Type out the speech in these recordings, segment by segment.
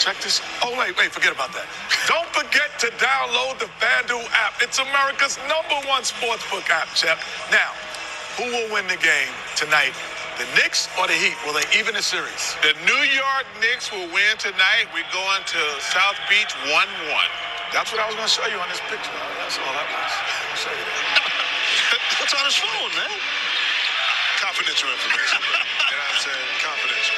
Check this. Oh, wait, forget about that. Don't forget to download the FanDuel app. It's America's #1 sportsbook app, Chep. Now, who will win the game tonight? The Knicks or the Heat? Will they even the series? The New York Knicks will win tonight. We're going to South Beach 1-1. That's what I was going to show you on this picture. That's all that was. I'll show you that. What's on his phone, man? Confidential information. You know what I'm saying? Confidential.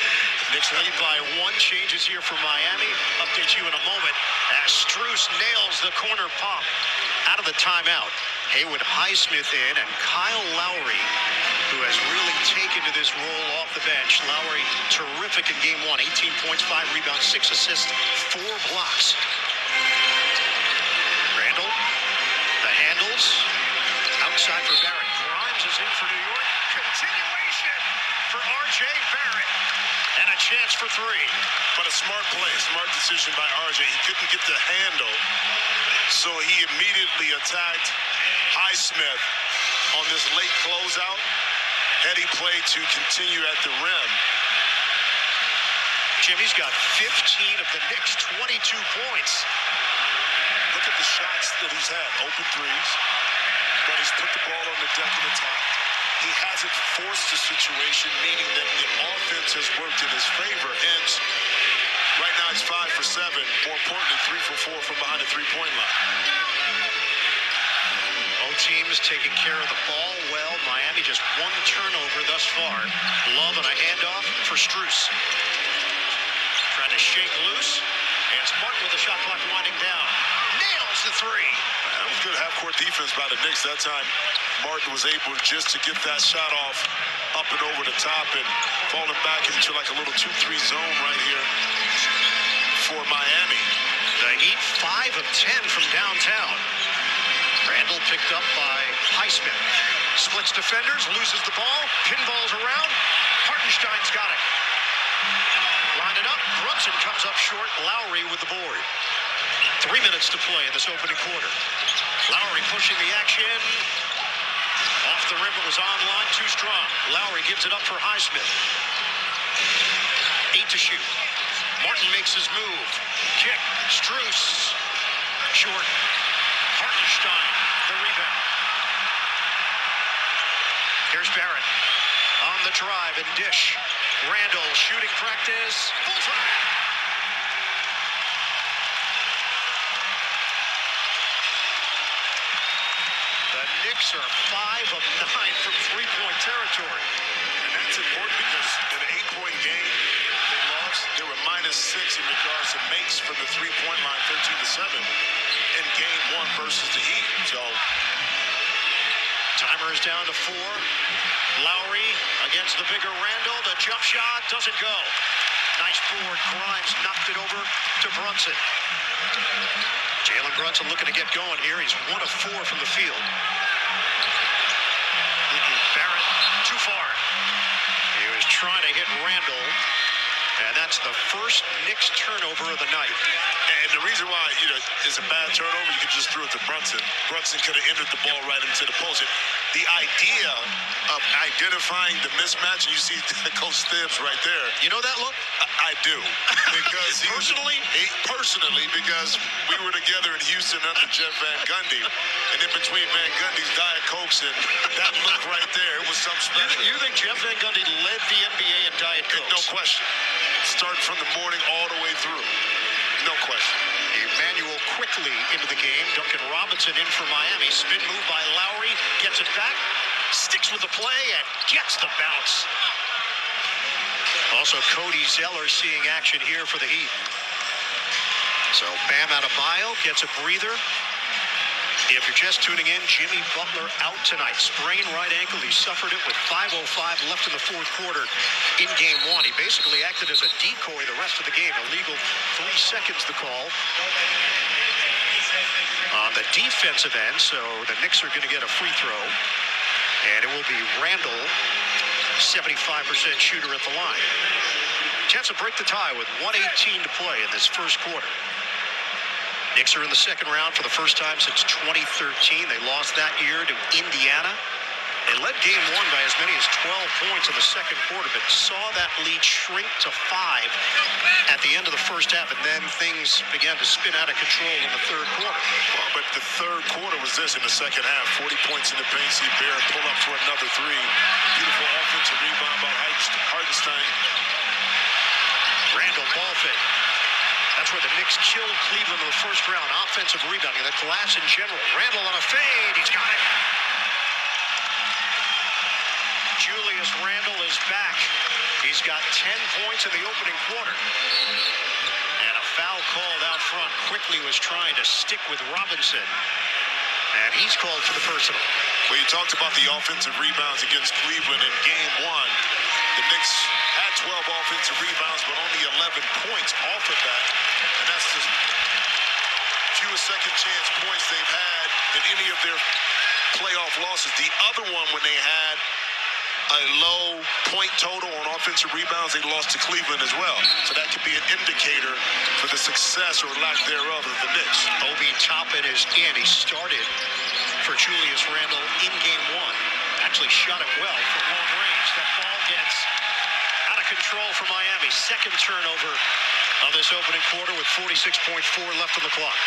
Knicks lead by 1. Changes here for Miami. Update you in a moment as Strus nails the corner pop out of the timeout. Haywood Highsmith in, and Kyle Lowry, who has really taken to this role off the bench. Lowry, terrific in game 1. 18 points, 5 rebounds, 6 assists, 4 blocks. Randall, the handles, outside for Barrett. Grimes is in for New York. Continuation for R.J. Barrett. And a chance for 3. But a smart play, smart decision by RJ. He couldn't get the handle, so he immediately attacked Highsmith on this late closeout. Heady play to continue at the rim. Jimmy's got 15 of the Knicks' 22 points. Look at the shots that he's had. Open threes, but he's put the ball on the deck of the top. He hasn't forced the situation, meaning that the offense has worked in his favor. Hence, right now he's 5 for 7. More importantly, 3 for 4 from behind the three-point line. Both teams taking care of the ball well. Miami just 1 turnover thus far. Love and a handoff for Strus. Trying to shake loose. And it's Martin with the shot clock winding down. Nails the 3. That was good half-court defense by the Knicks. That time, Martin was able just to get that shot off up and over the top and falling back into like a little 2-3 zone right here for Miami. The Heat 5 of 10 from downtown. Randall picked up by Highsmith. Splits defenders, loses the ball, pinballs around. Hartenstein's got it. Line it up. Brunson comes up short. Lowry with the board. 3 minutes to play in this opening quarter. Lowry pushing the action. Off the rim, it was online, too strong. Lowry gives it up for Highsmith. 8 to shoot. Martin makes his move. Kick. Strus. Short. Hartenstein, the rebound. Here's Barrett on the drive and dish. Randall shooting practice. Bullseye. The Knicks are 5 of 9 from three-point territory. And that's important because in an 8-point game they lost, they were -6 in regards to makes from the three-point line, 13-7 in game 1 versus the Heat. So timer is down to 4. Lowry against the bigger Randall. The jump shot doesn't go. Nice board. Grimes knocked it over to Brunson. Jalen Brunson looking to get going here. He's 1 of 4 from the field. Barrett, too far. He was trying to hit Randall. And that's the first Knicks turnover of the night. And the reason why, it's a bad turnover, you could just throw it to Brunson. Brunson could have entered the ball right into the post. The idea of identifying the mismatch, and you see Coach Stibbs right there. You know that look? I do. Because personally, because we were together in Houston under Jeff Van Gundy. And in between Van Gundy's Diet Cokes and that look right there, it was something special. You think Jeff Van Gundy led the NBA in Diet Cokes? No question. Start from the morning all the way through. No question. Emmanuel quickly into the game. Duncan Robinson in for Miami. Spin move by Lowry. Gets it back. Sticks with the play and gets the bounce. Also, Cody Zeller seeing action here for the Heat. So Bam Adebayo gets a breather. If you're just tuning in, Jimmy Butler out tonight. Sprained right ankle. He suffered it with 5:05 left in the fourth quarter in game 1. He basically acted as a decoy the rest of the game. Illegal 3 seconds the call on the defensive end. So the Knicks are going to get a free throw. And it will be Randall, 75% shooter at the line. Chance to break the tie with 1:18 to play in this first quarter. Knicks are in the second round for the first time since 2013. They lost that year to Indiana. They led game one by as many as 12 points in the second quarter, but saw that lead shrink to 5 at the end of the first half, and then things began to spin out of control in the third quarter. Well, but the third quarter was this in the second half. 40 points in the paint. See Bear pull up for another 3. Beautiful offensive rebound by Hartenstein. Randall ball fake. That's where the Knicks killed Cleveland in the first round. Offensive rebounding, the glass in general. Randall on a fade. He's got it. Julius Randle is back. He's got 10 points in the opening quarter. And a foul called out front. Quickly was trying to stick with Robinson. And he's called for the personal. Well, you talked about the offensive rebounds against Cleveland in game one. The Knicks had 12 offensive rebounds, but only 11 points off of that. And that's the fewest second chance points they've had in any of their playoff losses. The other one, when they had a low point total on offensive rebounds, they lost to Cleveland as well. So that could be an indicator for the success or lack thereof of the Knicks. Obi Toppin is in. He started for Julius Randle in game one. Actually shot it well from long range. That ball gets out of control for Miami. Second turnover of this opening quarter with 46.4 left on the clock.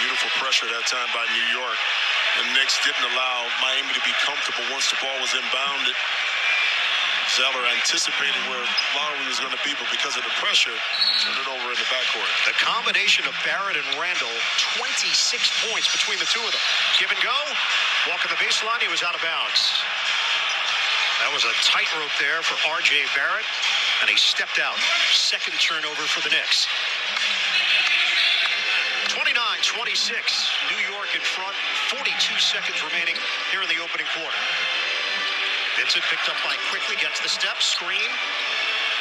Beautiful pressure that time by New York. The Knicks didn't allow Miami to be comfortable once the ball was inbounded. Zeller anticipated where Lowry was going to be, but because of the pressure, turned it over in the backcourt. The combination of Barrett and Randle, 26 points between the two of them. Give and go. Walking the baseline, he was out of bounds. That was a tightrope there for R.J. Barrett, and he stepped out. Second turnover for the Knicks. 29-26, New York in front. 42 seconds remaining here in the opening quarter. Vincent picked up by Quickly, gets the step, screen,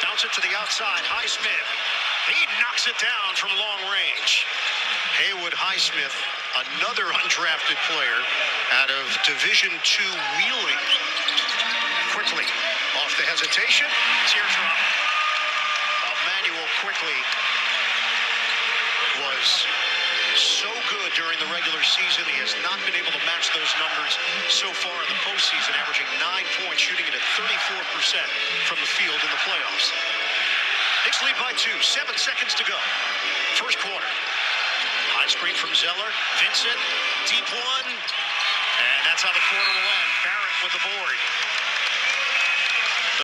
bounce it to the outside. Highsmith, he knocks it down from long range. Haywood Highsmith, another undrafted player out of Division II Wheeling. Quickly, off the hesitation, teardrop. Emmanuel Quickly was so good during the regular season. He has not been able to match those numbers so far in the postseason, averaging 9 points, shooting it at 34% from the field in the playoffs. Knicks lead by 2, 7 seconds to go. First quarter. High screen from Zeller. Vincent, deep one. And that's how the quarter will end. Barrett with the board.